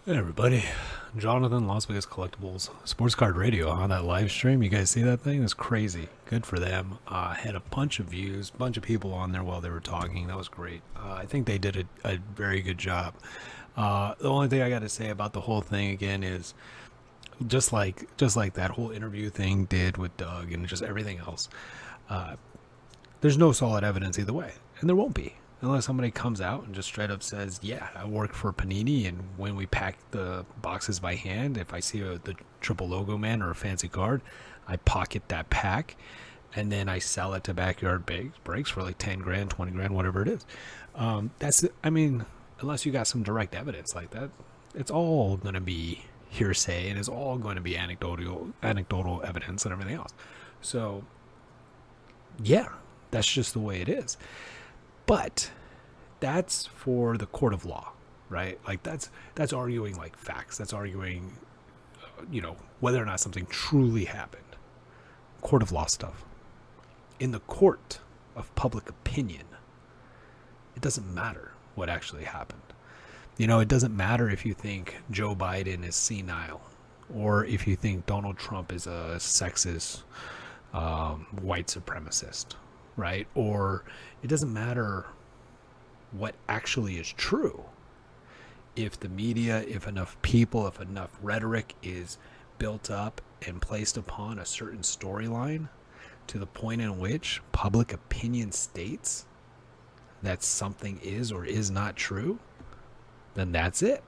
Hey everybody, Jonathan, Las Vegas Collectibles, Sports Card Radio on that live stream. You guys see that thing? It's crazy. Good for them. Had a bunch of views, bunch of people on there while they were talking. That was great. I think they did a very good job. The only thing I got to say about the whole thing again is just like that whole interview thing did with Doug and just everything else. There's no solid evidence either way, and there won't be unless somebody comes out and just straight up says, yeah, I work for Panini, and when we pack the boxes by hand, if I see the triple logo man or a fancy card, I pocket that pack and then I sell it to backyard breaks for like 10 grand, 20 grand, whatever it is. Unless you got some direct evidence like that, it's all going to be hearsay and it's all going to be anecdotal evidence and everything else. So yeah, that's just the way it is. But that's for the court of law, right? Like that's arguing like facts. That's arguing, whether or not something truly happened. Court of law stuff. In the court of public opinion, it doesn't matter what actually happened. It doesn't matter if you think Joe Biden is senile or if you think Donald Trump is a sexist white supremacist, right? Or it doesn't matter what actually is true. If the media, if enough people, if enough rhetoric is built up and placed upon a certain storyline to the point in which public opinion states that something is or is not true, then that's it.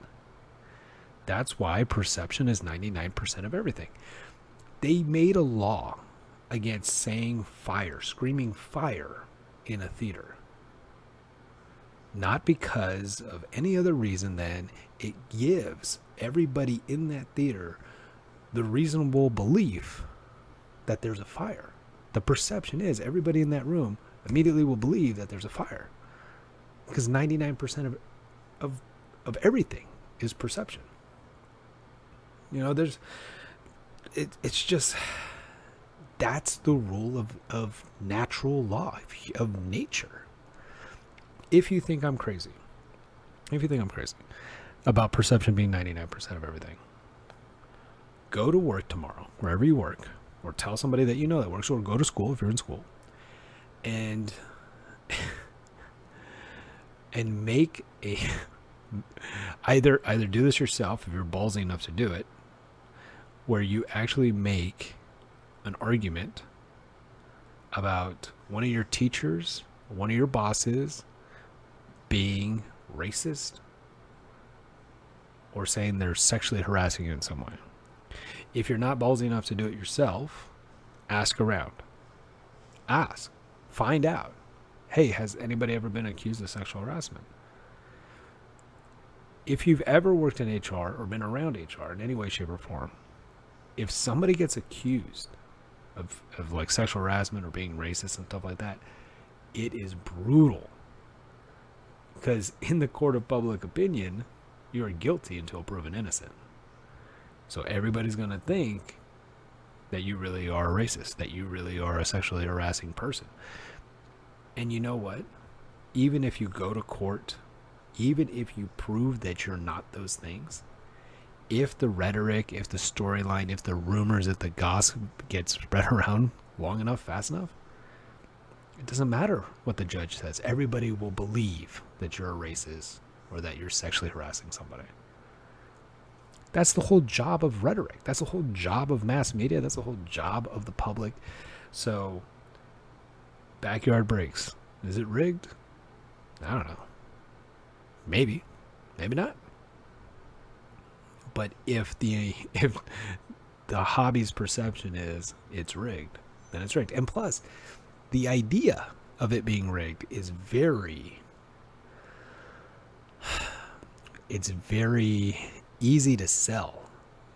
That's why perception is 99% of everything. They made a law against saying fire, screaming fire in a theater. Not because of any other reason than it gives everybody in that theater the reasonable belief that there's a fire. The perception is everybody in that room immediately will believe that there's a fire. Because 99% of everything is perception. It's just, that's the rule of natural law, of nature. If you think I'm crazy about perception being 99% of everything, go to work tomorrow, wherever you work, or tell somebody that you know that works, or go to school if you're in school, and make a either do this yourself if you're ballsy enough to do it, where you actually make an argument about one of your teachers, one of your bosses being racist or saying they're sexually harassing you in some way. If you're not ballsy enough to do it yourself, ask around. Ask. Find out. Hey, has anybody ever been accused of sexual harassment? If you've ever worked in HR or been around HR in any way, shape, or form, if somebody gets accused of like sexual harassment or being racist and stuff like that, it is brutal. Because in the court of public opinion, you are guilty until proven innocent. So everybody's going to think that you really are a racist, that you really are a sexually harassing person. And you know what? Even if you go to court, even if you prove that you're not those things, if the rhetoric, if the storyline, if the rumors, if the gossip gets spread around long enough, fast enough, it doesn't matter what the judge says. Everybody will believe that you're a racist or that you're sexually harassing somebody. That's the whole job of rhetoric. That's the whole job of mass media. That's the whole job of the public. So, backyard breaks. Is it rigged? I don't know. Maybe. Maybe not. But if the hobby's perception is it's rigged, then it's rigged. And plus, the idea of it being rigged is very easy to sell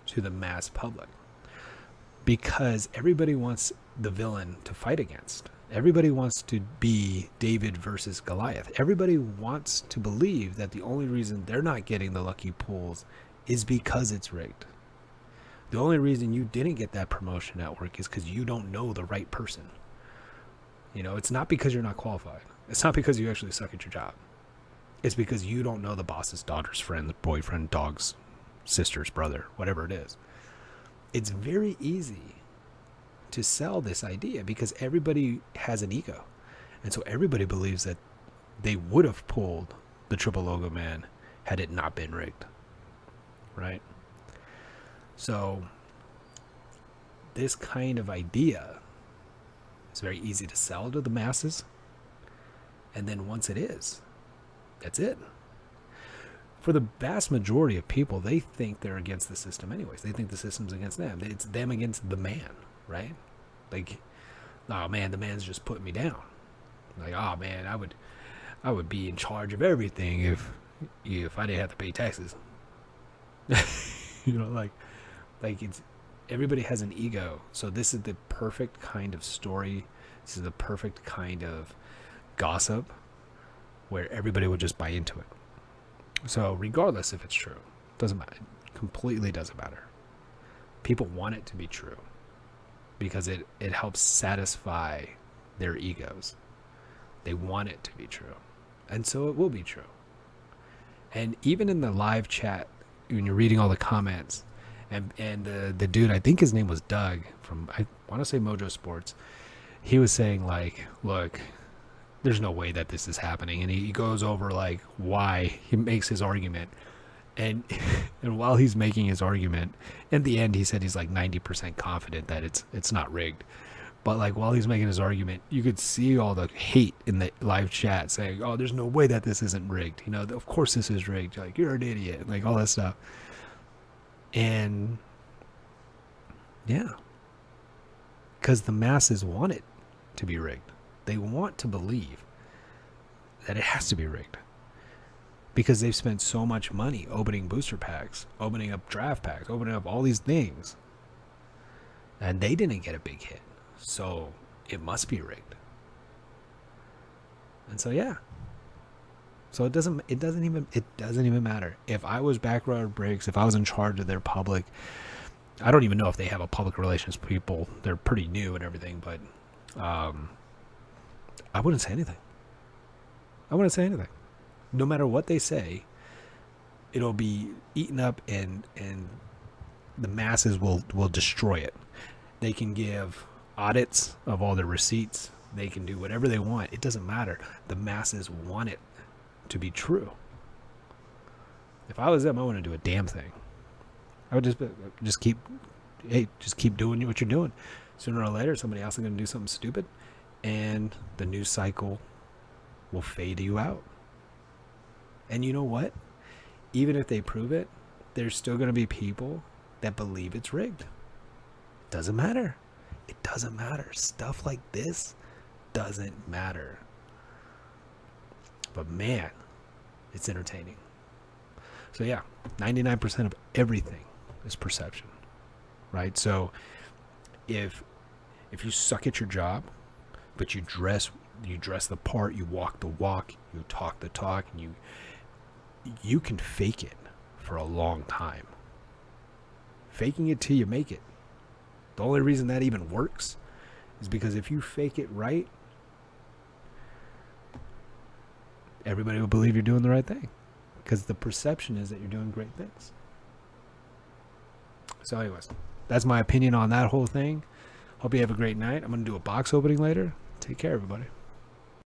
to the mass public because everybody wants the villain to fight against. Everybody wants to be David versus Goliath. Everybody wants to believe that the only reason they're not getting the lucky pulls is because it's rigged. The only reason you didn't get that promotion at work is because you don't know the right person. It's not because you're not qualified. It's not because you actually suck at your job. It's because you don't know the boss's daughter's friend, boyfriend, dog's sister's brother, whatever it is. It's very easy to sell this idea because everybody has an ego. And so everybody believes that they would have pulled the triple logo man had it not been rigged. Right? So this kind of idea is very easy to sell to the masses. And then once it is, that's it. For the vast majority of people, they think they're against the system anyways. They think the system's against them. It's them against the man, right? Like, oh man, the man's just putting me down. Like, oh man, I would be in charge of everything if I didn't have to pay taxes. You know, like it's everybody has an ego. So this is the perfect kind of story. This is the perfect kind of gossip where everybody would just buy into it. So regardless if it's true, doesn't matter. It completely doesn't matter. People want it to be true because it helps satisfy their egos. They want it to be true. And so it will be true. And even in the live chat, when you're reading all the comments, and the dude, I think his name was Doug from, I want to say Mojo Sports, he was saying like, look, there's no way that this is happening. And he goes over like why he makes his argument. And while he's making his argument, in the end, he said he's like 90% confident that it's not rigged. But like while he's making his argument, you could see all the hate in the live chat saying, oh, there's no way that this isn't rigged. You know, of course this is rigged. Like, you're an idiot. Like all that stuff. And yeah, because the masses want it to be rigged. They want to believe that it has to be rigged because they've spent so much money opening booster packs, opening up draft packs, opening up all these things, and they didn't get a big hit. So it must be rigged. And so yeah. So it doesn't even matter. If I was Backyard Bricks, if I was in charge of their public, I don't even know if they have a public relations people. They're pretty new and everything, but I wouldn't say anything. No matter what they say, it'll be eaten up and the masses will destroy it. They can give audits of all their receipts. They can do whatever they want. It doesn't matter. The masses want it to be true. If I was them, I wouldn't do a damn thing. I would just keep doing what you're doing. Sooner or later, somebody else is going to do something stupid, and the news cycle will fade you out. And you know what? Even if they prove it, there's still going to be people that believe it's rigged. Doesn't matter. It doesn't matter. Stuff like this doesn't matter. But man, it's entertaining. So yeah, 99% of everything is perception, right? So if you suck at your job, but you dress the part, you walk the walk, you talk the talk, and you can fake it for a long time. Faking it till you make it. The only reason that even works is because if you fake it right, everybody will believe you're doing the right thing. Because the perception is that you're doing great things. So anyways, that's my opinion on that whole thing. Hope you have a great night. I'm going to do a box opening later. Take care, everybody.